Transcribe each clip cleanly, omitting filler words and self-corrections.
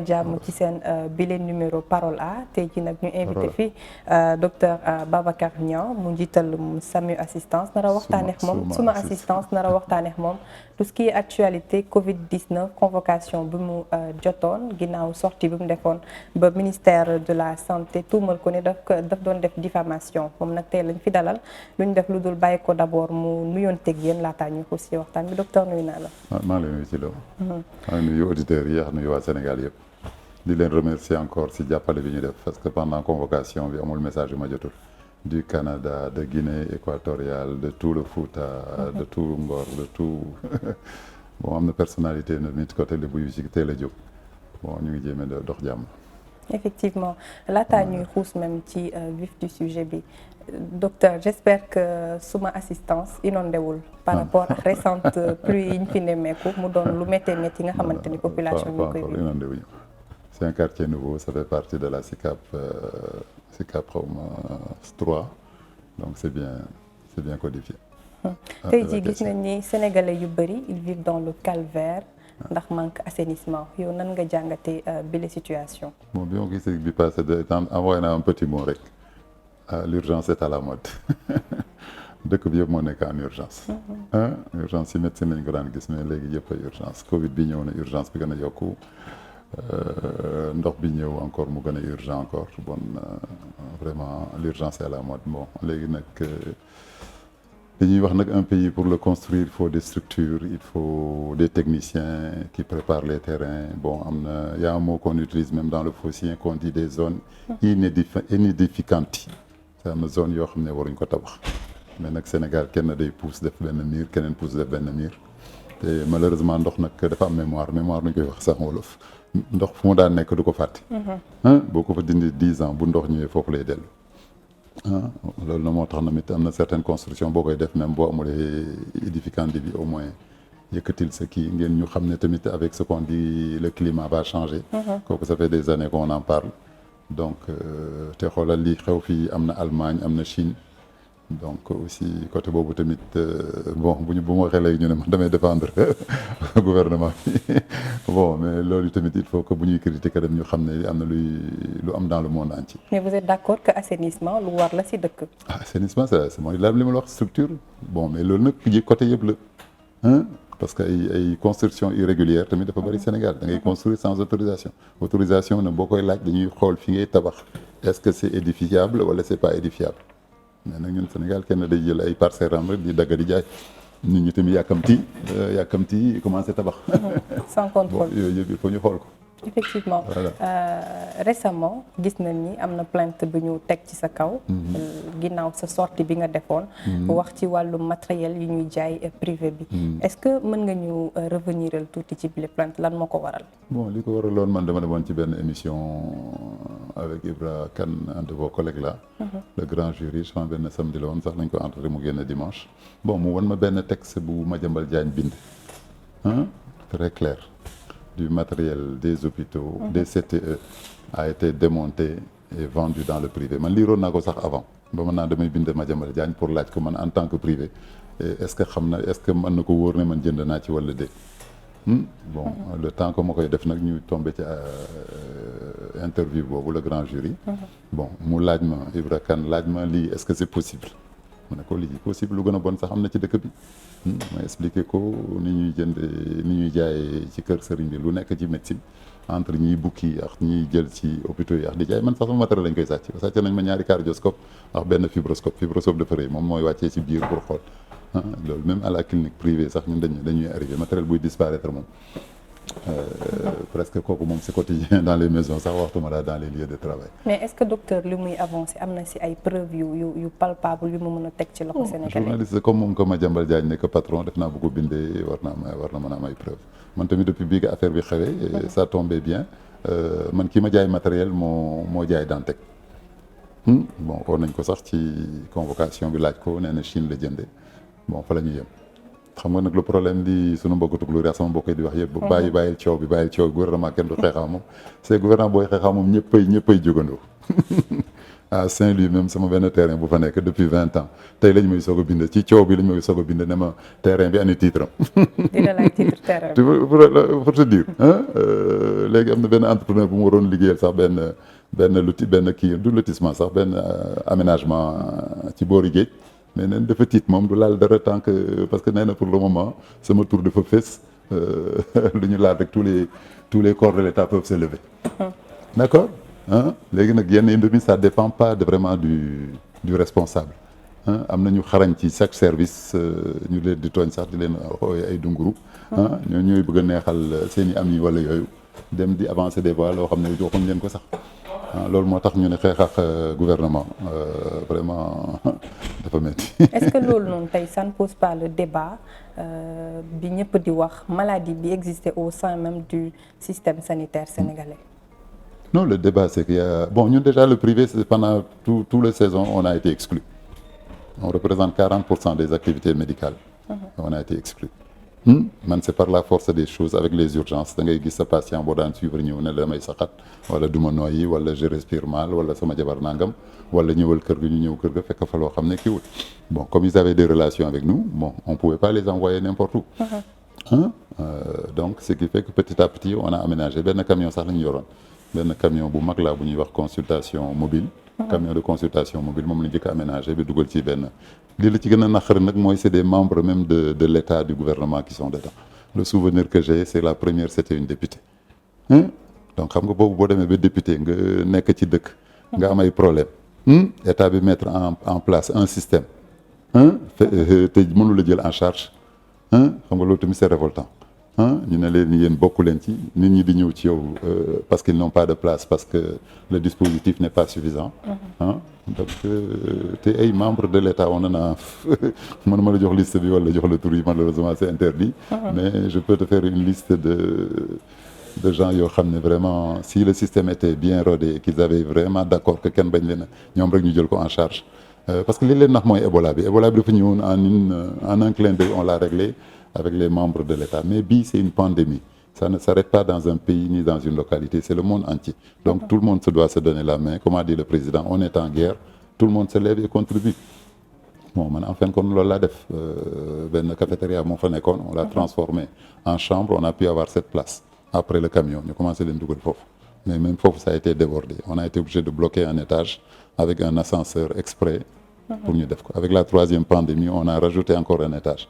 leen jàmm ci seen bile numéro Parole A tey ji nag ñu invité fii docteur Babacar Niang mu njiital SAMU assistance nara waxtaaneek moom suma assistance nara waxtaaneek moom tout ce qui est actualité Covid-19 convocation bi mu jotoon ginnaaw sortie bi mu defoon ba ministère de la santé tuumal ko ne daf doon def diffamation moom nag tey lañ fi dalal lu ñu def lu dul bàyyi ko d'abord mu nuyoonteeg yéen laataa ñu ko si waxtaan bi docteur nuyu naa la. maa ngi lay nuyu ci loolu. maa ngi nuyu auditeurs yi nuyu waa Sénégal yëpp. di leen remercier encore si jàppale bi ñu def parce que pendant convocation bi amul message yu ma jotul. du Canada de Guinée équatoriale de tout le Fouta. de tout Ngor de tout bon am na personnalité na nit côté Lébu yu ci teel a jóg bon ñu ngi jéem a dox jàmm. effectivement laataa ñuy xuus même ci vif du sujet bi docteur j'espère que suma assistance inondé wul par rapport ak récente pluie yi ñu fi nemmeeku mu doon lu méttee métti nga xamante ni population bi ñu koy vivre. inondé wuñu c'est un quartier nouveau ça fait partie de la SICAP xawma 3 donc c'est bien codifié. tey jii gis nañ ni sénégalais yu bëri ils vivent dans le calvaire ndax manque assainissement yow nan nga jàngatee bile situation. bon bi ma gisee bi passé de temps envoyé naa un petit mot rek l'urgence est à la mode dëkk bi yëpp moo nekk en urgence. urgence yi médecine lañ ko daan gis mais léegi yëpp ay urgence Covid bi ñëw na urgence bi gën a yokku ndox bi ñëw encore mu gën a urgent encore bon vraiment l'urgence est à la mode bon léegi nag dañuy wax nag un pays pour le construire il faut des structures il faut des techniciens qui préparent les terrains bon am na y a un mot qu'on utilise même dans le fossien qu'on dit des zones inédificantes c'est am na zone yoo xam ne waruñ ko tabax mais nag Sénégal kenn day pousse def benn miir keneen pousse def benn miir te malheureusement ndox nag dafa am mémoire nuñ koy wax sax wolof ndox fu mu daan nekk du ko fàtte. boo ko fa dindi 10 ans bu ndox ñëwee foofu lay dellu. loolu na moo tax tamit am na certaines constructions boo koy def même boo amulee édificant bi au moins yëkkatil sa kii ngeen ñu xam ne tamit avec ce qu'on dit le climat va changer. kooku ça fait des années qu'on en parle. donc te xoolal li xew fii am na Allemagne am na Chine. donc aussi côté boobu tamit bon bu ma waxee léegi ñu ne man damay défendre gouvernement bi bon mais loolu tamit il faut que bu ñuy critiquer dem ñu xam ne am na lu am dans le monde entier. mais vous êtes d'accord que assainissement lu war la ci dëkk. assainissement c'est mooy li ma la wax structure bon mais loolu nag côté yëpp la parce que ay construction irrégulière tamit dafa bari Sénégal da ngay construire sans autorisation nag boo koy laaj dañuy xool fi ngay tabax est-ce que c'est édifiable wala c'est pas édifiable. mais nag ñun Sénégal kenn day jël ay parcelles am rek di dagg di jaay nit ñi tamit yàkkamti commencé tabax. sans contrôle bon yooyu yëpp il faut ñu xool ko. effectivement voilà. Récemment gis nañ ni am na plainte bu ñu teg ci sa kaw. ginnaaw sa sortie bi nga defoon. wax ci wàllu matériel yi ñuy jaay privé bi. est-ce que mën nga ñu revenir tuuti ci bile plainte lan moo ko waral. bon li ko waraloon man dama demoon ci benn émission avec Ibra Kane un de vos collègues là. le grand jury je pense benn samedi la woon sax lañ ko entré mu génn dimanche. bon mu won ma benn texte bu Madiambal Diagne bind. très clair. du matériel des hôpitaux, des CTE a été démonté et vendu dans le privé man liiroon naa ko sax avant ba mën naa damay bind Madiambal Diagne pour laaj ko man en tant que privé est-ce que mën na ko wóor ne man jënd naa ci wala déet bon le temps que ma koy def nag ñu tombé ci interview boobu le grand jury bon mu laaj ma Ibra Kane laaj ma lii est-ce que c'est possible ma ne ko lii possible lu gën a bon sax am na ci dëkk bi ma expliqué ko ni ñuy jaayee ci kër sëriñ bi lu nekk ci médecine entre ñiy bukki ak ñiy jël ci hôpitaux yi ak di jaay man sax sama matériel lañ koy sàcc nañ ma ñaari cardioscope ak benn fibroscope dafa rëy moom mooy wàccee ci biir pour xool loolu même à la clinique privée sax ñun dañuy arrivé matériel buy disparaître moom presque kooku moom c'est quotidien dans les maisons sax waxtuma daal dans les lieux de travail. mais est-ce que docteur li muy avancé am na ci ay preuves yu palpable yu mu mën a teg ci loxo Sénégalais. journaliste comme moom ko Madiambal Diagne nekk patron def naa bu ko bindee war na mën a am ay preuves man tamit depuis bii que affaire bi xewee. ça tombait bien man ki ma jaay matériel moo jaay Dantec. bon oo nañ ko sax ci convocation bi laaj ko nee na Chine la jëndee bon fa la ñu yem. xam nga nag le problème di sunu mbokku tukulóor yi sama mbokk yi di wax yëpp. bu bàyyil coow bi gouvernement kenn du xeexaa moom. c'est gouvernement booy xeexaa moom ñëppay jógandoo à Saint-Louis même sama benn terrain bu fa nekk depuis 20 ans tey lañ may soog a bind ci coow bi lañ may soog a bind ne ma terrain bi ani titre am. dina laaj titre terrain bi. pour te dire léegi am na benn entrepreneur bu mu waroon liggéeyal sax benn kii du lotissement sax benn aménagement ci boori géej mais neen dafa tiit moom du laal dara tant que parce que nee na pour le moment sama tour dafa fës lu ñu laal rek tous les corps de l'État peuvent se lever. D'accord. léegi nag yenn mbir mi ça dépend pas vraiment du responsable am na ñu xarañ ci chaque service ñu leen di tooñ sax di leen xooy ay dunguru ñoo ñooy bëgg a neexal seen i am yi wala yooyu dem di avancer des voies loo xam ne joxuñ leen ko sax loolu moo tax ñu ne xeex ak gouvernement vraiment dafa métti. Est-ce que loolu noonu tey ça ne pose pas le débat bi ñëpp di wax maladie bi existait au sein même du système sanitaire sénégalais? Non, le débat, c'est qu'il y a... Bon, nous, déjà, le privé, c'est pendant tout le saison, on a été exclus. On représente 40% des activités médicales. On a été exclus. Man, c'est par la force des choses, avec les urgences. Da ngay gis sa patient boo daan suivre ñëw ne damay saxat wala du ma noyyi wala je respire mal wala sama jabar nangam wala ñëwal kër ga ñu ñëw kër ga fekk fa loo xam ne kiiwul. Bon, comme ils avaient des relations avec nous, bon, on pouvait pas les envoyer n'importe où. Donc, ce qui fait que petit à petit, on a aménagé benn camion sax la ñu yoroon. benn camion bu mag laa bu ñuy wax consultation mobile. camion de consultation mobile moom la ñu njëkk a aménagé bi dugal ci benn. li la ci gën a naqari nag mooy c'est des membres même de l'État du gouvernement qui sont dedans. Le souvenir que j'ai c'est la première c'était une députée. Donc xam nga boobu boo demee ba député nga nekk ci dëkk. nga am ay problème État bi mettre en place un système. te mënu la jël en charge. xam nga loolu tamit c'est révoltant. ñu ne leen yéen bokku leen ci nit ñi di ñëw ci yow parce qu'ils n'ont pas de place parce que le dispositif n'est pas suffisant. Donc te ay membres de l'État on en a mën ma la jox liste bi wala jox la tur yi malheureusement c'est interdit. Mais je peux te faire une liste de gens yoo xam ne vraiment si le système était bien rodé et qu'ils avaient vraiment d'accord que kenn bañ leen ñoom rek ñu jël ko en charge. Parce que li leen nax mooy Ebola bi dafa ñëwoon en un clin d'œil on l'a réglé. Avec les membres de l'État. Mais bii, c'est une pandémie. Ça ne s'arrête pas dans un pays ni dans une localité, c'est le monde entier. Donc tout le monde se doit se donner la main. Comme a dit le président, on est en guerre, tout le monde se lève et contribue. Bon, man en fin de compte, loolu laa def benn cafétéria moo fa nekkoon, on l'a transformé en chambre, on a pu avoir 7 places. Après le camion, ñu commencé leen dugal foofu. Mais même foofu, ça a été débordé. On a été obligé de bloquer un étage avec un ascenseur exprès pour ñu def ko. Avec la 3e pandémie, on a rajouté encore un étage.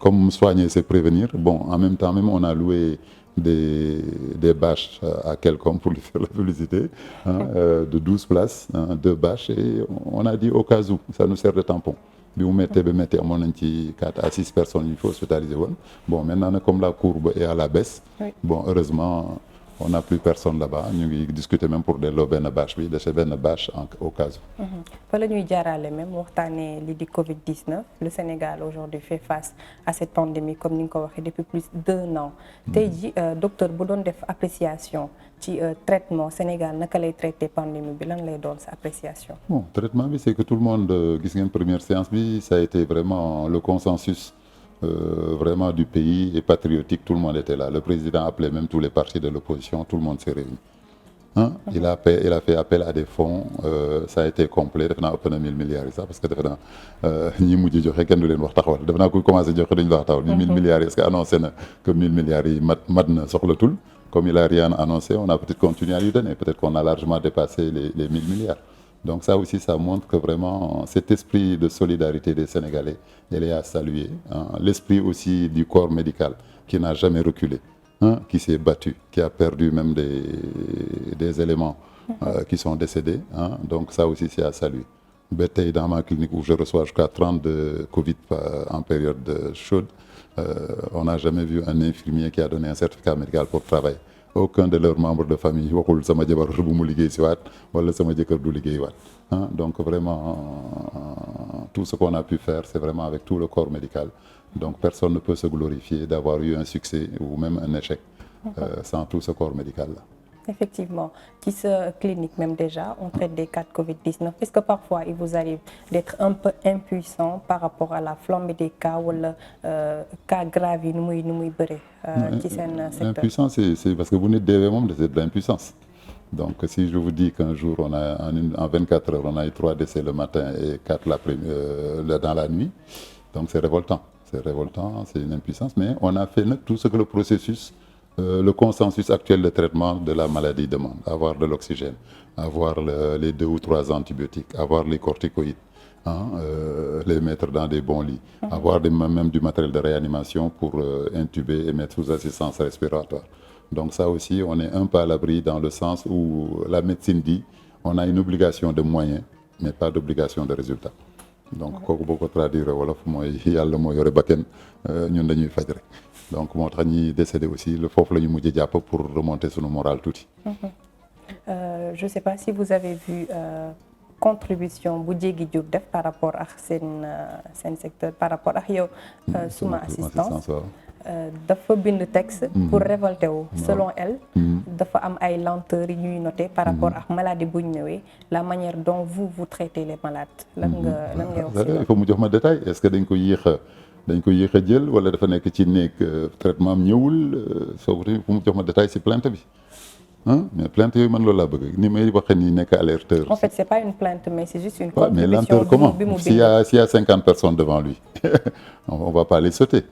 Comme soigner, c'est prévenir. Bon, en même temps, même on a loué des bâches à quelqu'un pour lui faire la publicité, de 12 places, 2 bâches, et on a dit au cas où, ça nous sert de tampon. Bi mu méttee ba méttee amoon nañ ci 4 à 6 personnes il faut hospitaliser woon. Bon, maintenant comme la courbe est à la baisse, bon, heureusement, on n'a plus personne là-bas ñu ngi discuter même pour delloo benn bâche bi dese benn bâche au cas où. fa la ñuy jaarale même waxtaanee li di Covid-19 le Sénégal aujourd'hui fait face à cette pandémie comme ni nga ko waxee depuis plus d'1 an. tey ji docteur bu doon def appréciation ci traitement Sénégal naka lay traiter pandémie bi lan lay doon sa appréciation. Bon, traitement bi c'est que tout le monde gis ngeen première séance bi ça a été vraiment le consensus. Vraiment du pays et patriotique, tout le monde était là. Le président appelait même tous les partis de l'opposition, tout le monde s'est réuni. Il a fait appel à des fonds, ça a été complet, def naa ëpp na 1000 milliards yi sax parce que defe naa ñi mujj joxe kenn du leen wax taxawal defe naa kuy commencé joxe dañu wax taxawal. 1000 milliards yi est-ce que annoncé na que 1000 milliards yi mat na soxlatul comme il a rien annoncé, on a peut-être continué à lui donner, peut-être qu'on a largement dépassé les 1000 milliards. Donc ça aussi, ça montre que vraiment cet esprit de solidarité des Sénégalais, il est à saluer. L'esprit aussi du corps médical qui n'a jamais reculé, qui s'est battu, qui a perdu même des éléments qui sont décédés. Donc ça aussi, c'est à saluer. Dans ma clinique où je reçois jusqu'à 30 de Covid en période chaude, on n'a jamais vu un infirmier qui a donné un certificat médical pour travailler. Aucun de leurs membres de famille waxul sama jabar bu mu liggéey si waat wala sama jëkkër du liggéey waat donc vraiment tout ce qu'on a pu faire c'est vraiment avec tout le corps médical donc personne ne peut se glorifier d'avoir eu un succès ou même un échec sans tout ce corps médical là. Effectivement, ci sa clinique même déjà on traite des cas de Covid-19. Est-ce que parfois il vous arrive d'être un peu impuissant par rapport à la flambée des cas wala cas graves yi nu muy bëree ci seen secteur? Impuissant c'est parce que bu nit deewee moom c'est de l'impuissance Donc si je vous dis qu'un jour en 24 heures on a eu 3 décès le matin et 4 dans la nuit, donc c'est révoltant, c'est une impuissance, mais on a fait nag tout ce que le processus le consensus actuel de traitement de la maladie demande, avoir de l'oxygène, avoir les 2 ou 3 antibiotiques, avoir les corticoïdes, les mettre dans des bons lits, avoir même du matériel de réanimation pour intuber et mettre sous assistance respiratoire. Donc ça aussi, on est un peu à l'abri dans le sens où la médecine dit on a une obligation de moyens, mais pas d'obligation de résultat. Donc kooku boo ko traduire wolof mooy yàlla moo yore bakken ñun dañuy faj rek. Donc moo tax ñi décédé aussi foofu la ñu mujj jàpp pour remonter sunu moral tuuti. Je sais pas si vous avez vu contribution bu Diégui Diop def par rapport ak seen secteur par rapport ak yow. suma assistance dafa bind texte. pour révolter wu. selon elle. dafa am ay lenteurs yi ñuy noter par rapport ak maladie bu ñu ñëwee la manière dont vous traitez les malades. lan nga wax il faut mu jox ma détail est-ce que dañ ko yéex a jël wala dafa nekk ci néeg traitement am ñëwul soo ko fu mu jox ma détail ci plainte bi mais plainte yooyu man loolu laa bëgg ni may waxee ni nekk alerteur. En fait c'est pas une plainte mais c'est juste une contribution. Mais lenteur comment s'il y a 50 personnes devant lui on va pas les sauter.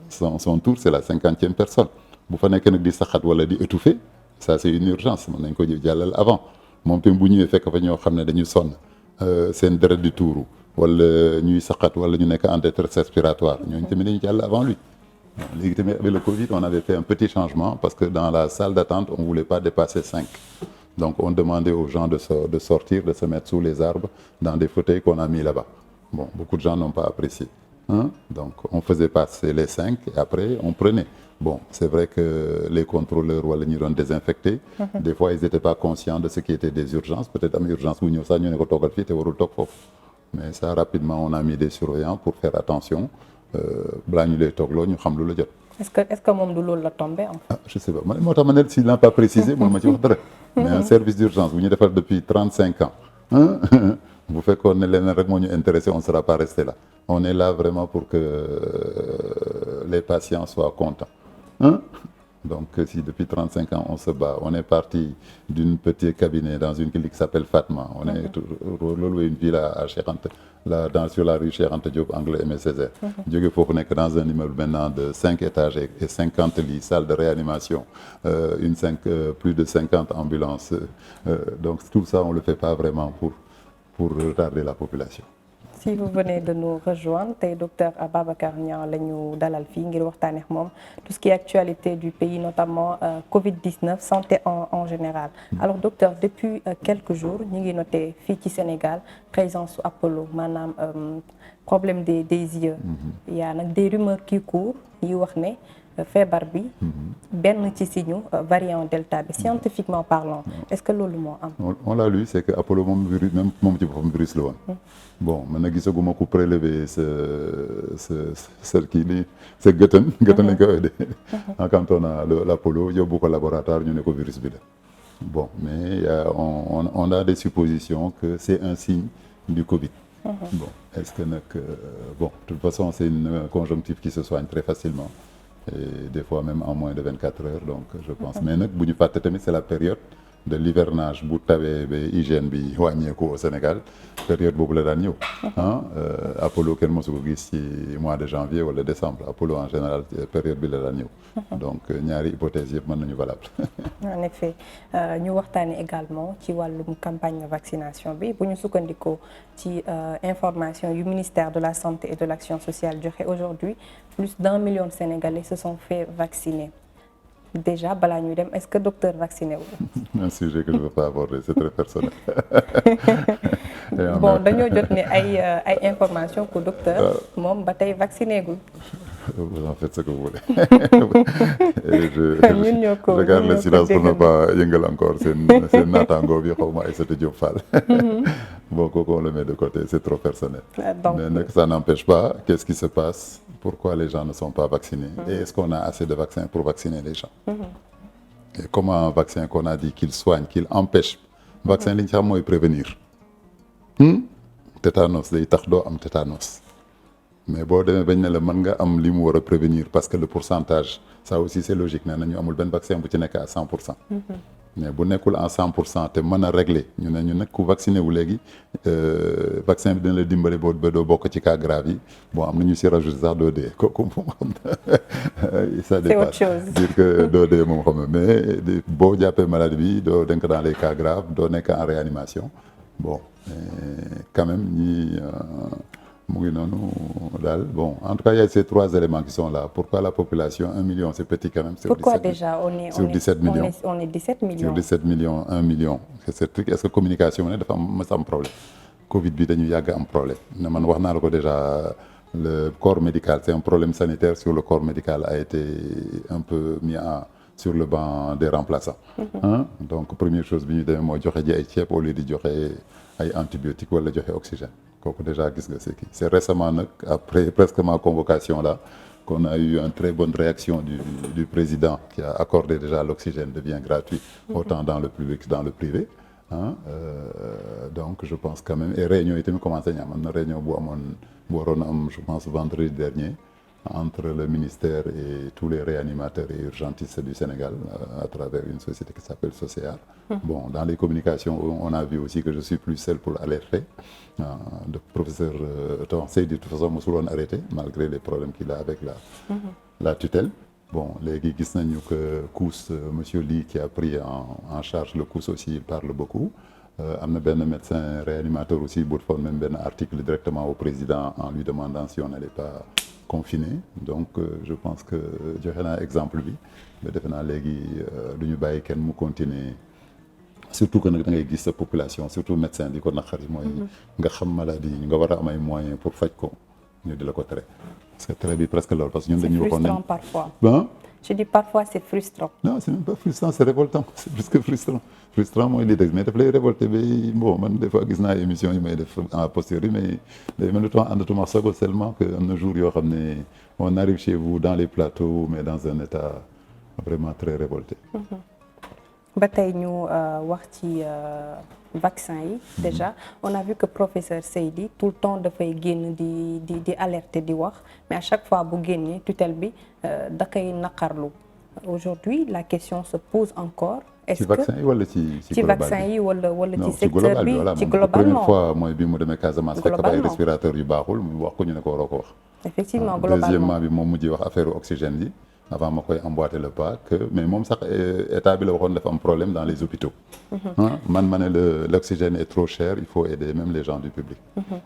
Son tour c'est la 50e personne bu fa nekk nag di saxat wala di étouffer ça c'est une urgence mën nañ ko jàllal avant moom tamit bu ñëwee fekk fa ñoo xam ne dañu sonn seen deret di tuuru wala ñuy saxat wala ñu nekk en détresse respiratoire ñooñu tamit dañu jàll avant lui. Léegi tamit avec le Covid on avait fait un petit changement parce que dans la salle d'attente on voulait pas dépasser 5 donc on demandait aux gens de sortir de se mettre sous les arbres dans des fauteuils qu'on a mis là-bas. Bon, beaucoup de gens n'ont pas apprécié. Donc on faisait passer les 5 et après on prenait. Bon, c'est vrai que les contrôleurs wala ñu doon désinfecter. Des fois ils étaient pas conscients de ce qui était des urgences peut-être am urgence bu ñëw sax ñu ne ko toogal fii te warul toog foofu mais ça rapidement on a mis des surveillants pour faire attention balaa ñu lay toogloo ñu xam lu la jot. Est-ce que moom du loolu la tombé je sais pas man moo tax ma ne s'il n'a pas précisé mun ma ci wax dara. Mais un service d'urgence bu ñu defar depuis 35 ans. Bu fekkoon ne leneen rek moo ñu intéressé on ne sera pas resté là on est là vraiment pour que les patients soient contents donc si depuis 35 ans on se bat on est parti d'une petite cabinet dans une clinique qui s'appelle Fatma on est loué une villa à Cheikh Anta là sur la rue Cheikh Anta Diop angle Aimé Césaire jóge foofu nekk dans un immeuble maintenant de 5 étages et 50 lits salle de réanimation plus de 50 ambulances donc tout ça on le fait pas vraiment pour retarder la population. Si vous venez de nous rejoindre tey docteur Babacar Niang la ñu dalal fii ngir waxtaanee ak moom tout ce qui est actualité du pays notamment Covid-19 santé en général. Alors docteur depuis quelques jours ñu ngi noté fii ci Sénégal présence su Apollo maanaam problème des yeux. Il y a nag des rumeurs qui courent yi wax ne feebar bi benn ci signe variant delta bi scientifiquement parlant est-ce que loolu moo am. On l'a lu c'est que Apollo moom virus même moom ci boppam virus la woon. Bon man na gisaguma ko prélever sa kii nii sa gëtën lañ koy de quand on a l'Apollo yóbbu ko laboratoire ñu ne ko virus bi la bon mais on a des suppositions que c'est un signe du Covid. Bon est-ce que nag bon de toute façon c'est une conjonctive qui se soigne très facilement et des fois même en moins de 24 heures donc je pense mais nag bu ñu fàtte tamit c'est la période de l'hivernage bu tawee ba hygiène bi wàññeeku au Sénégal période boobu la daan ñëw Apollo kenn mosu ko gis ci mois de janvier wala décembre Apollo en général période bi la daan ñëw donc ñaari hypothèses yëpp mën nañu valable. En effet ñu waxtaanee également ci wàllum campagne de vaccination bi bu ñu sukkandikoo ci information yu ministère de la santé et de l'action sociale joxe aujourd'hui plus d'1 million de Sénégalais se sont fait vacciner. Déjà balaa ñuy dem est-ce que docteur vacciné wu. Un sujet que je ne veux pas aborder c'est très personnel. Bon dañoo jot ne ay information que docteur moom ba tey vacciné gul. Vous en faites ce que vous voulez. Je garde le silence pour ne pas yëngal encore seen naataango bi xaw ma Aïssatou Diop Fall. Bon kooku on le met de côté c'est trop personnel. Donc, mais nag ça n'empêche pas qu'est-ce qui se passe pourquoi les gens ne sont pas vaccinés et est-ce qu'on a assez de vaccins pour vacciner les gens. Et comment un vaccin qu'on a dit qu'il soigne qu'il empêche vaccin li ñu xam mooy prévenir. Tétanos day tax doo am tétanos. Mais boo demee bañ ne la mën nga am li mu war a prévenir parce que le pourcentage ça aussi c'est logique nee na ñu amul benn vaccin bu ci nekk à 100%. mais bu nekkul en 100% te mën a régler ñu ne ñu nag ku vacciné wu léegi vaccin bi dina la dimbali ba doo bokk ci cas grave yi bon am na ñu si rajouté sax doo dee kooku moom xam na ça dépasse dire que doo dee moom xam na mais boo jàppee maladie bi doo denk dans les cas graves doo nekk en réanimation bon quand même ñi mu ngi noonu daal bon en tout cas il y a ces 3 éléments qui sont là pourquoi la population 1 million c'est petit quand même. Pourquoi déjà on est 17 millions on est 17 millions. Sur 17 millions 1 million c'est truc est-ce que communication ne dafa am problème Covid bi dañu yàgg am problème ne man wax naa la ko déjà le corps médical c'est un problème sanitaire sur le corps médical a été un peu mis sur le banc des remplaçants. Donc première chose bi ñu demee mooy joxe ji ay ceeb au lieu di joxe ay antibiotiques wala joxe oxygène. kooku déjà gis nga c'est récemment nag après presque ma convocation là qu'on a eu une très bonne réaction du président qui a accordé déjà l'oxygène devient gratuit autant dans le public que dans le privé donc je pense quand même et réunion yi tamit commencé ñu am na réunion bu waroon a am je pense vendredi dernier entre le ministère et tous les réanimateurs et urgentistes du Sénégal à travers une société qui s'appelle Socear. Bon, dans les communications, on a vu aussi que je suis plus seul pour alerter. Le professeur Seydi, de toute façon, mosul woon arrêté malgré les problèmes qu'il a avec la tutelle. Bon, léegi gis nañu que Kous, monsieur Ly qui a pris en charge le Kous aussi, il parle beaucoup. Am na benn médecin réanimateur aussi bu defoon même benn article directement au président en lui demandant si on n'allait pas confiné donc je pense que joxe naa exemple bi mais defe naa léegi du ñu bàyyi kenn mu continuer surtout que nag da ngay gis sa population surtout médecin di ko naqari mooy nga xam maladie yi nga war a am ay moyens pour faj ko ñu di la ko tere parce que tere bi presque loolu parce que ñun dañuy waxoon ne parfois je dis parfois c'est frustrant. Non, c'est même pas frustrant, c'est révoltant. C'est plus que frustrant. Frustrant mooy lii dëgg mais daf lay révolté ba bon man des fois gis naa émission yi may def en posteriori mais day mel ni temps àndatuma sago seulement que am na jour yoo xam ne on arrive chez vous dans les plateaux mais dans un état vraiment très révolté. ba tey ñu wax ci vaccin yi déjà on a vu que professeur Seydi tout le temps dafay génn di alerter di wax mais à chaque fois bu génnee tutelle bi da koy naqarlu aujourd'hui la question se pose encore est-ce que ci vaccin yi wala ci vaccin yi wala ci secteur bi ci globalement première fois mooy bi mu demee Casamance fekk ay respirateurs yu baaxul mu wax ko ñu ne ko waroo ko wax effectivement globalement deuxièmement bi moom mujj wax affaire oxygène yi avant ma koy emboîter le pas que mais moom sax état bi la waxoon dafa am problème dans les hôpitaux man ma ne l'oxygène est trop cher il faut aider même les gens du public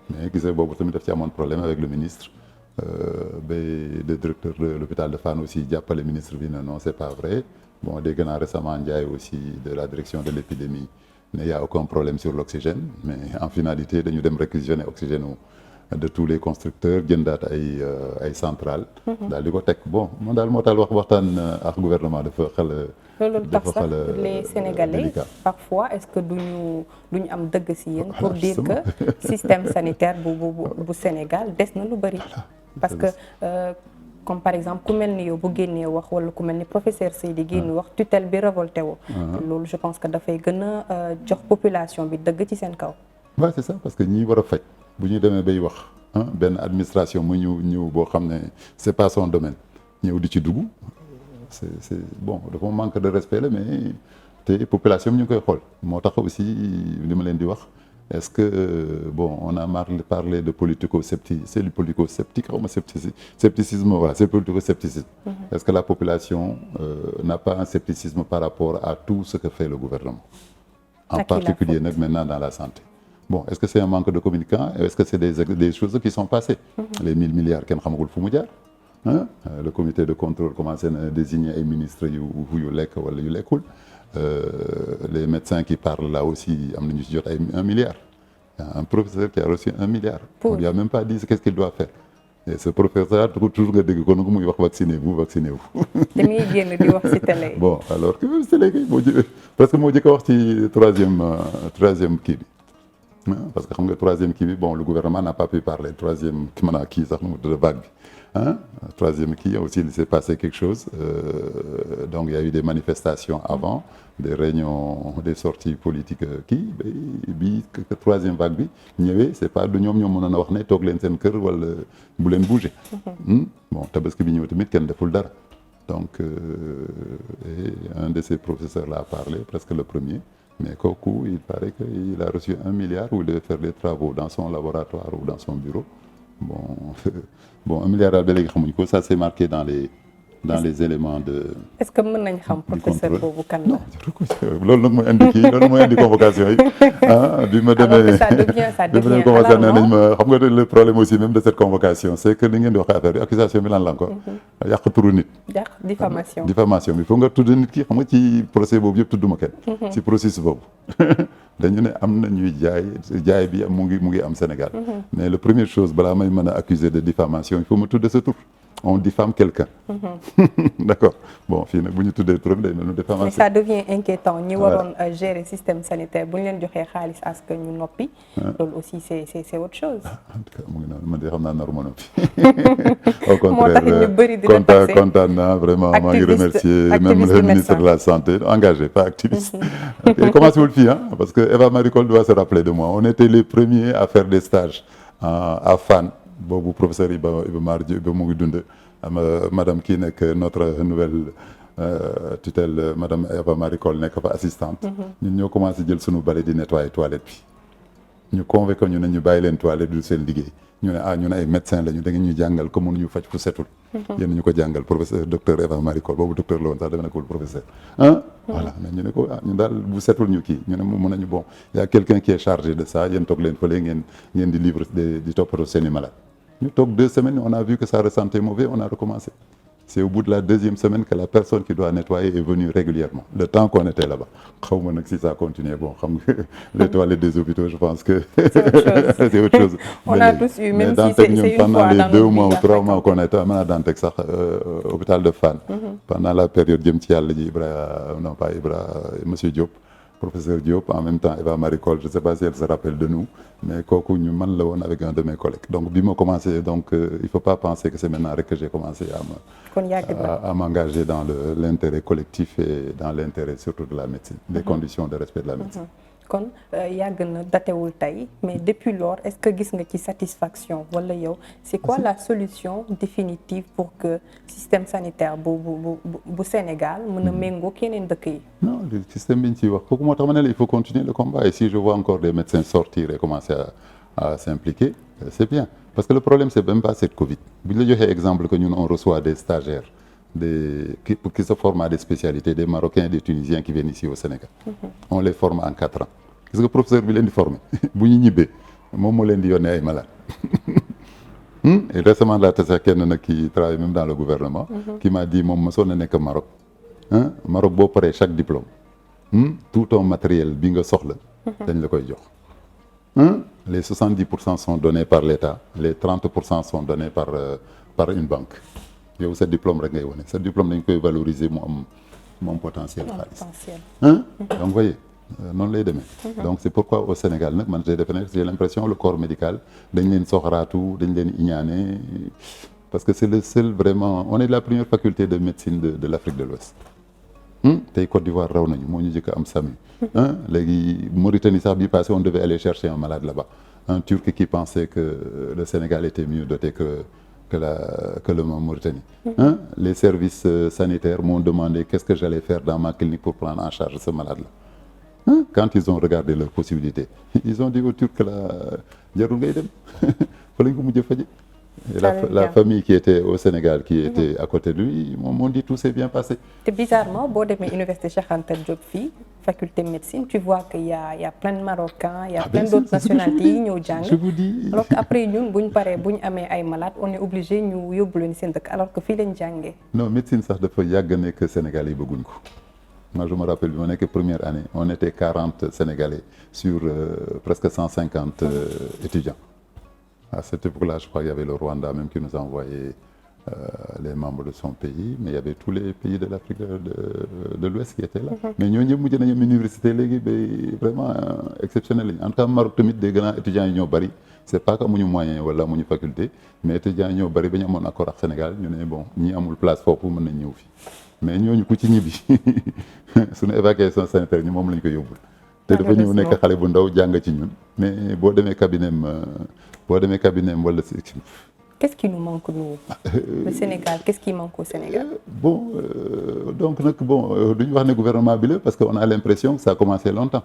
mais gisee boobu tamit daf ci amoon problème avec le ministre ba le directeur de l'hôpital de Fann aussi jàppale ministre bi ne non c'est pas vrai bon dégg naa récemment Ndiaye aussi de la direction de l'épidémie ne y a aucun problème sur l'oxygène mais en finalité dañu dem réquisitionner oxygène de tous les constructeurs jëndaat ay centrales. daal di ko teg bon man daal moo tax waxtaan ak gouvernement dafa xel. loolu tax sax les Sénégalais parfois est-ce que duñu am dëgg ci yéen pour dire que système sanitaire bu Sénégal des na lu bari. parce que comme par exemple ku mel ni yow bu génnee wax wala ku mel ni professeur Seydi génn wax tutelle bi révolté woo. loolu je pense que dafay gën a jox population bi dëgg ci seen kaw. waaw c'est ça parce que ñi war a faj. bu ñu demee bay wax benn administration mu ñëw boo xam ne c'est pas son domaine ñëw di ci dugg c'est bon dafa manque de respect la mais te population bi ñu ngi koy xool moo tax aussi li ma leen di wax est-ce que bon on a parlé de politico-sceptique c'est du politico-sceptique xaw ma scepticisme voilà c'est politico-scepticisme est-ce que la population n'a pas un scepticisme par rapport à tout ce que fait le gouvernement en particulier nag maintenant dans la santé. Bon, est-ce que c'est un manque de communicants? Est-ce que c'est des choses qui sont passées? Les 1000 milliards kenn xamagul fu mu jaar le comité de contrôle commencé na désigner ay ministres yu lekk wala yu lekkul les médecins qui parlent là aussi am nañu ci jot ay 1 milliard. Un professeur qui a reçu 1 milliard. On lui a même pas dit qu'est-ce qu'il doit faire. Et ce professeur toujours nga dégg ko nu muy wax vaccinez-vous. te muy génn di wax ci télé. Bon alors que même télé kay parce que moo jëkk a wax ci troisième kii bi. Parce que xam nga troisième kii bi bon le gouvernement n'a pas pu parler troisième kii sax mu de vague bi troisième kii aussi il s'est passé quelque chose donc il y a eu des manifestations avant des réunions des sorties politiques kii bi troisième vague bi ñëwee c'est pas du ñoom mënoon a wax ne toog leen seen kër wala bu leen bouger bon tabaski bi ñëw tamit kenn deful dara donc et un de ses professeurs l'a parlé, presque le premier. Mais kooku il paraît qu'il a reçu 1 milliard où il devait faire des travaux dans son laboratoire ou dans son bureau bon 1 milliard daal ba léegi xamuñ ko, ça c'est marqué dans les éléments de. est-ce que mën nañ xam professeur boobu kan la. loolu nag mooy indi convocation yi bi ma demee. ça devient nee nañ ma xam nga le problème aussi même de cette convocation c'est que li ngeen di wax affaire bi accusation bi lan la encore. yàq turu nit. yàq diffamation. diffamation bi foog nga tudd nit ki xam nga ci procès boobu yëpp tudduma kenn. ci processus boobu. dañu ne am na ñuy jaay bi mu ngi am Sénégal. mais la première chose balaa may mën a accuser de diffamation il faut ma tudd sa tur. on diffame quelqu'un. D'accord bon fii nag bu ñu tuddee turam day mel ni diffamation. mais ça devient inquiétant ñi waroon gérer système sanitaire bu ñu leen joxee xaalis à ce que ñu noppi. loolu aussi c'est autre chose. en tout cas mu ngi noonu man de xam naa naruma noppi. au contraire moo tax ñu bëri di la passé kontaan naa vraiment maa ngi remercier même le ministre de la santé engagé pas activiste. ok commencé wul fii parce que Eva Marie Coll doit se rappeler de moi on était les premiers à faire des stages à Fann. boobu professeur Iba Mar Diop mu ngi dund madame kii nekk notre nouvelle tutelle madame Eva Marie Coll nekk fa assistante. ñun ñoo commencé jël sunu balai di nettoyer toilette bi. ñu convoqué ñu ne ñu bàyyi leen toilette du seen liggéey ñu ne ñun ay médecin lañu da ngeen ñu jàngal comme mënuñu faj fu setul. yéen ñu ko jàngal professeur docteur Eva Marie Coll boobu docteur la woon sax dama nekkul professeur. voilà mais ñu ne ko ñun daal bu setul ñu kii ñu ne mën nañu bon y a quelqu'un qui est chargé de ça yéen toog leen fële ngeen di livre di toppatoo seen i malade. ñu toog 2 semaines on a vu que ça ressentait mauvais on a recommencé c'est au bout de la 2e semaine que la personne qui doit nettoyer est venue régulièrement le temps qu'on était là-bas xaw ma nag si ça continue bon xam nga les toilettes des hôpitaux je pense que c'est autre chose. on a tous eu même si c'est une fois pendant les 2 mois ou 3 mois qu'on était mën a Dantec sax hôpital de Fann. pendant la période jëm ci yàlla ji monsieur Diop. professeur Diop en même temps Eva Marie Coll je ne sais pas si elle se rappelle de nous mais kooku ñu man la woon avec un de mes collègues donc bi ma commencé donc il faut pas penser que c'est maintenant rek que j'ai commencé à m'engager dans l'intérêt collectif et dans l'intérêt surtout de la médecine des conditions de respect de la médecine. kon yàgg na datewul tey mais depuis lors est-ce que gis nga ci satisfaction wala yow c'est quoi la solution définitive pour que système sanitaire bu Sénégal mën a méngoo yeneen dëkk yi. non le système bi ñu ciy wax kooku moo tax ma ne la il faut continuer le combat et si je vois encore des médecins sortir et commencer à s'impliquer c'est bien parce que le problème c'est même pas cette Covid bu ñu la joxee exemple que ñun on reçoit des stagiaires qui se forment à des spécialités des Marocains et des Tunisiens qui viennent ici au Sénégal. On les forme en 4 ans. gis nga professeur bi leen di former bu ñu ñibbee moom moo leen di yónnee ay malades. et récemment laa tase kenn nag qui travaille même dans le gouvernement. qui m'a dit moom mosoon na nekk Maroc. Maroc boo paree chaque diplôme. tout ton matériel bi nga soxla. dañ la koy jox. les 70% sont donnés par l'État les 30% sont donnés par une banque. yow sa diplôme rek ngay wane sa diplôme dañ koy valoriser mu am potentiel xaalis. donc voyez noonu lay demee. donc c'est pourquoi au Sénégal nag man j'ai l'impression le corps médical dañ leen soxraatu dañ leen iñaane parce que c'est le seul vraiment on est la première faculté de médecine de l'Afrique de l'Ouest. tey Côte d'Ivoire raw nañu moo ñu jëkk am SAMU. léegi Mauritanie sax bi passé on devait aller chercher un malade là-bas un Turc qui pensait que le Sénégal était mieux doté que le Mauritanie. Les services sanitaires m'ont demandé qu'est-ce que j'allais faire dans ma clinique pour prendre en charge ce malade-là. Quand ils ont regardé leurs possibilités, ils ont dit aux Turcs là jarul ngay dem fa lañ ko mujj faje. Et la famille qui était au Sénégal qui était à côté de lui m'ont dit tout s'est bien passé. te bizarrement boo demee université Cheikh Anta Diop fii faculté médecine tu vois qu'il y a plein de Marocains il y a plein d'autres nationalités yi ñëw jàng. je vous dis alors que après ñun buñ paree buñ amee ay malades on est obligé ñu yóbbu leen seen dëkk alors que fii lañ jàngee. non médecine sax dafa yàgg nekk Sénégal yi bëgguñ ko. moi je me rappelle bi ma nekk première année on était 40 Sénégalais sur presque 150 étudiants. À cette époque-là, je crois qu'il y avait le Rwanda même qui nous envoyait les membres de son pays, mais il y avait tous les pays de l'Afrique de l'Ouest qui étaient là. Mais ñooñu ñëpp mujj nañu am université léegi ba vraiment exceptionnel lañu. En tout cas Maroc tamit des grands étudiants yi ñoo bari. C'est pas que amuñu moyen wala amuñu faculté, mais étudiants yi ñoo bari ba ñu amoon accord ak Sénégal ñu ne bon ñi amul place foofu mën nañ ñëw fii. Mais ñooñu ku ci ñibbi suñu évacuation sanitaire ñu moom lañ ko yóbbul. te dafa ñëw nekk xale bu ndaw jàng ci ñun mais boo demee cabinet wala si qu'est-ce qui nous manque nous le Sénégal qu'est-ce qui manque au Sénégal. Donc nag duñu wax ne gouvernement bi la parce que on a l'impression que ça a commencé longtemps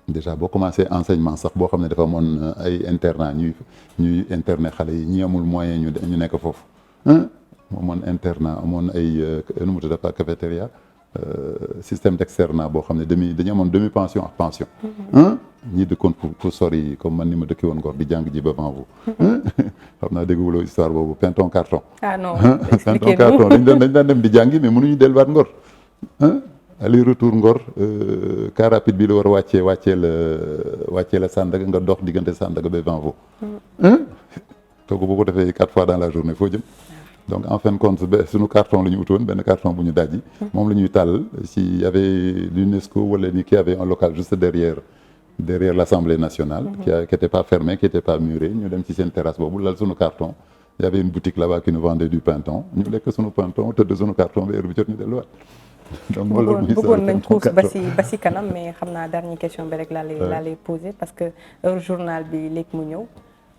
déjà boo commencé enseignement sax boo xam ne dafa amoon ay internat ñuy internet xale yi ñi amul moyen ñu nekk foofu amoon internat amoon ay nu mu tudd dafa cafétéria système d'externat boo xam ne dañu amoon demi pension ak pension ñii dëkkoon pour sori comme man ni ma dëkki woon Ngor di jàng ji ba avant vous xam naa dégguloo histoire boobu pinton carton non pinton carton dañ daan dem di jàngi mais mënuñu delluwaat Ngor aller retour Ngor car rapide bi la war a wàccee la Sandaga nga dox diggante Sandaga ba avant vous toog boo ko defee 4 fois dans la journée foo jëm donc en fin de compte suñu carton la ñu utoon benn carton bu ñu dajji moom la ñuy tàll si y avait l'UNESCO wala ni qui avait un local juste derrière l'Assemblée nationale qui était pas fermé qui était pas muré ñu dem ci seen terrasse boobu lal suñu carton y avait une boutique là-bas qui nous vendait du pinton ñu lekk suñu pinton tëdd suñu carton ba heure bi jot ñu delluwaat donc bëggoon nañ xuus ba si kanam mais xam naa dernière question bi rek laa lay poser parce que heure journal bi léegi mu ñëw.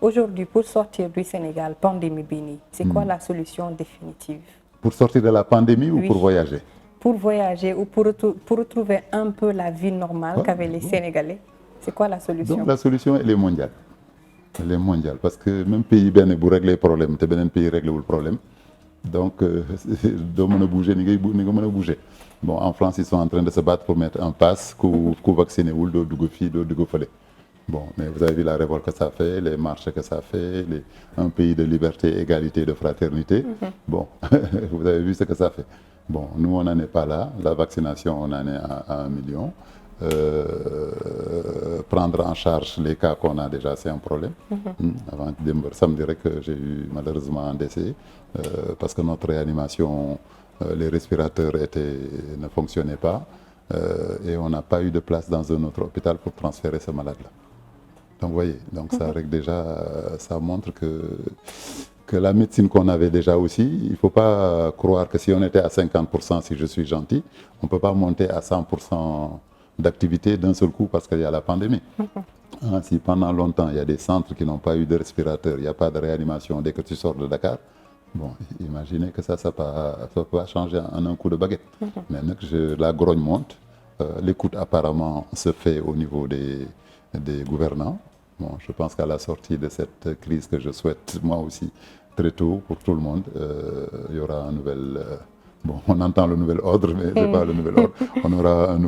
Aujourd'hui, pour sortir du Sénégal, pandémie bii nii, c'est quoi la solution définitive? Pour sortir de la pandémie ou pour voyager? Pour voyager ou pour retrouver un peu la vie normale qu'avaient les Sénégalais. C'est quoi la solution? Donc la solution, elle est mondiale. Elle est mondiale parce que même pays benn bu régler problème te beneen pays réglé wul problème donc doo mën a bouger ni nga mën a bouger. Bon, en France, ils sont en train de se battre pour mettre un pass ku vacciné wul doo dugg fii doo dugg fële. Bon, mais vous avez vu la révolte que ça fait, les marches que ça fait, un pays de liberté, égalité, de fraternité. Bon, vous avez vu ce que ça fait. Bon, nous, on n'en est pas là. La vaccination, on en est à 1 million. Prendre en charge les cas qu'on a déjà, c'est un problème. Avant samedi, j'ai eu malheureusement un décès parce que notre réanimation, les respirateurs ne fonctionnaient pas et on n'a pas eu de place dans un autre hôpital pour transférer ce malade-là. Donc, vous voyez, donc ça règle déjà, ça montre que la médecine qu'on avait déjà aussi, il ne faut pas croire que si on était à 50%, si je suis gentil, on ne peut pas monter à 100% d'activité d'un seul coup parce qu'il y a la pandémie. Si pendant longtemps, il y a des centres qui n'ont pas eu de respirateur, il n'y a pas de réanimation dès que tu sors de Dakar, bon, imaginez que ça peut pas changer en un coup de baguette. Maintenant que la grogne monte, l'écoute apparemment se fait au niveau des gouvernants. Bon, je pense qu'à la sortie de cette crise que je souhaite moi aussi très tôt pour tout le monde, il y aura un nouvel... bon, on entend le nouvel ordre, mais c'est pas le nouvel ordre. On aura un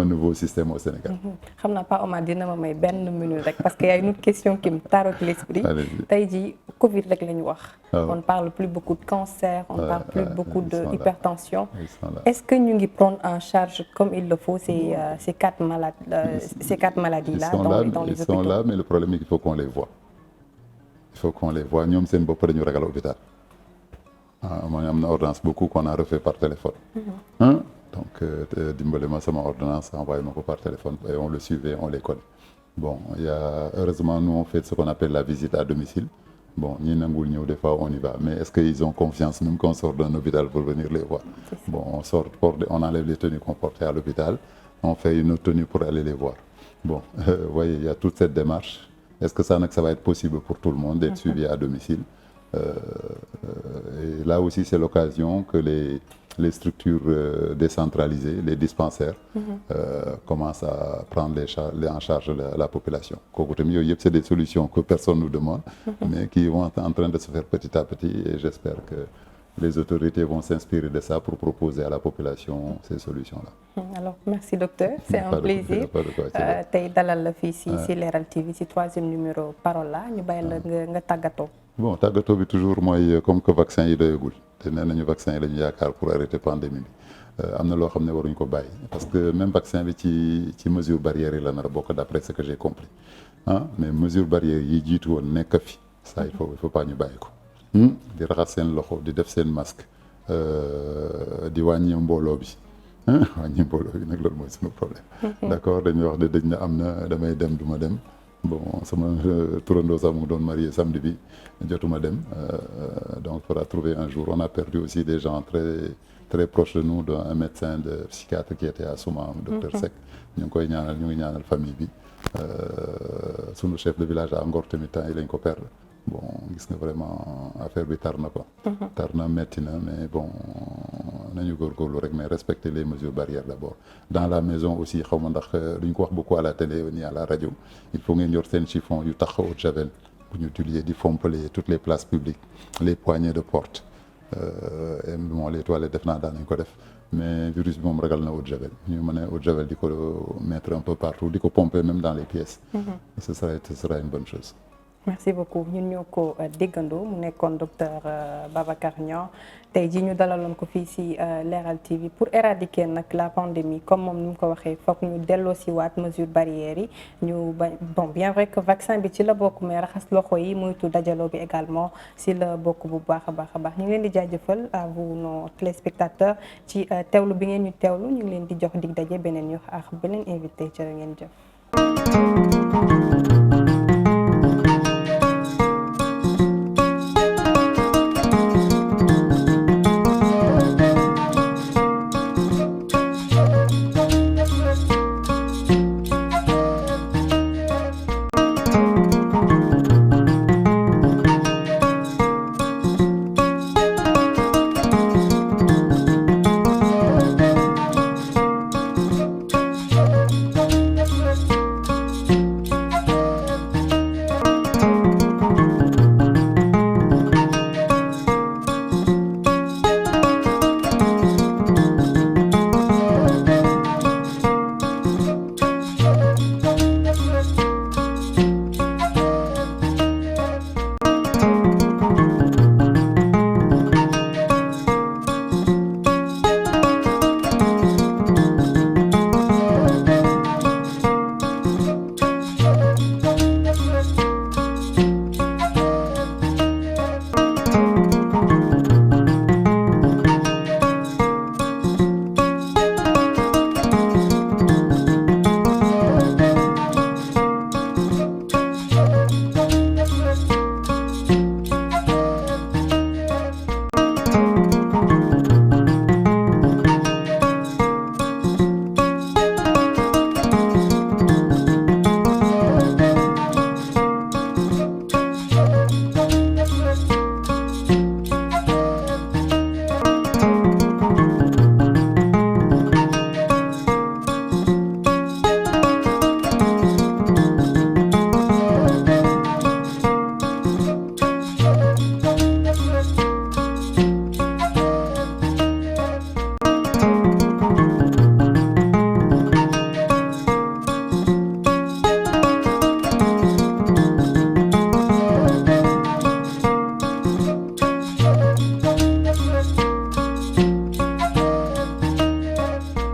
nouveau système au Sénégal. xam naa pas Omar dina ma may benn minute rek parce que y a une autre question qui me tarote l'esprit. Tey jii Covid rek la ñu wax. On ne parle plus beaucoup de cancer, on ne parle plus beaucoup de hypertension. Est-ce que ñu ngi prendre en charge comme il le faut ces 4 maladies-là dans les hôpitaux? Ils sont là, mais le problème est qu'il faut qu'on les voie. Il faut qu'on les voie. Ñoom seen bopp dañu ragal hôpital. Mooy am na ordonnance beaucoup qu'on a refait par téléphone. Donc, dimbale ma sama ordonnance, envoyé ma ko par téléphone et on le suivait, on les connaît. Bon, heureusement, nous, on fait ce qu'on appelle la visite à domicile. Bon, ñi nangul ñëw des fois, on y va. Mais est-ce qu'ils ont confiance, même quand on sort d'un hôpital pour venir les voir? Bon, on enlève les tenues qu'on portait à l'hôpital, on fait une autre tenue pour aller les voir. Bon, vous voyez, il y a toute cette démarche. Est-ce que ça va être possible pour tout le monde d'être suivi à domicile? Et là aussi, c'est l'occasion que les structures décentralisées, les dispensaires, commencent à prendre en charge la population. C'est des solutions que personne ne nous demande, mais qui vont être en train de se faire petit à petit. Et j'espère que les autorités vont s'inspirer de ça pour proposer à la population ces solutions-là. Alors, merci docteur, c'est un plaisir. Tey dalal la fii si Leral TV si 3e numéro Parole la ñu bàyyi la nga tàggatoo. Bon, tàggatoo bi toujours mooy comme que vaccin yi doyagul te nee nañu vaccin yi la ñu yaakaar pour arrêter pandémie bi am na loo xam ne waruñu ko bàyyi parce que même vaccin bi ci mesure barrière yi la nar a bokk d'après ce que j'ai compris mais mesure barrière yi jiitu woon nekk fi ça il faut pas ñu bàyyi ko di raxas seen loxo di def seen masque di wàññi mbooloo bi wàññi mbooloo bi nag loolu mooy suñu problème d'accord dañuy wax ne dañ na am na damay dem du ma dem bon sama turandoo sax mu ngi doon marié samedi bi jotuma dem donc il faudra trouver un jour on a perdu aussi des gens très proches de nous un médecin de psychiatre qui était à Souma docteur Seck ñu ngi ñaanal famille bi sunu chef de village à Ngor tamit temps yi lañ ko perdre bon gis nga vraiment affaire bi tar na quoi. tar na metti na mais bon nañu góorgóorlu rek mais respecter les mesures barrières d'abord dans la maison aussi xaw ma ndax duñ ko wax beaucoup à la télé ni à la radio il faut ngeen yor seen chiffon yu tax eau de javel bu ñu utiliser di fompale toutes les places publiques les poignées de porte et bon les toilettes def naa daan nañ ko def mais virus bi moom ragal na eau de javel ñu mën a eau de javel di ko mettre un peu partout di ko pomper même dans les pièces. ce sera une bonne chose. merci beaucoup ñun ñoo ko déggandoo mu nekkoon docteur Babacar Niang tey jii ñu dalaloon ko fii ci Leral TV pour éradiquer nag la pandémie comme moom ni mu ko waxee foog ñu delloo ci waat mesures barrières yi ñu ba bon bien vrai que vaccin bi ci la bokk mais raxas loxo yi moytu dajaloo bi également ci la bokk bu baax a baax ñu ngi leen di jaajëfal à vous nos téléspectateurs ci teewlu bi ngeen ñu teewlu ñu ngi leen di jox dig daje beneen ñu ak beneen invité jërë ngeen jëf.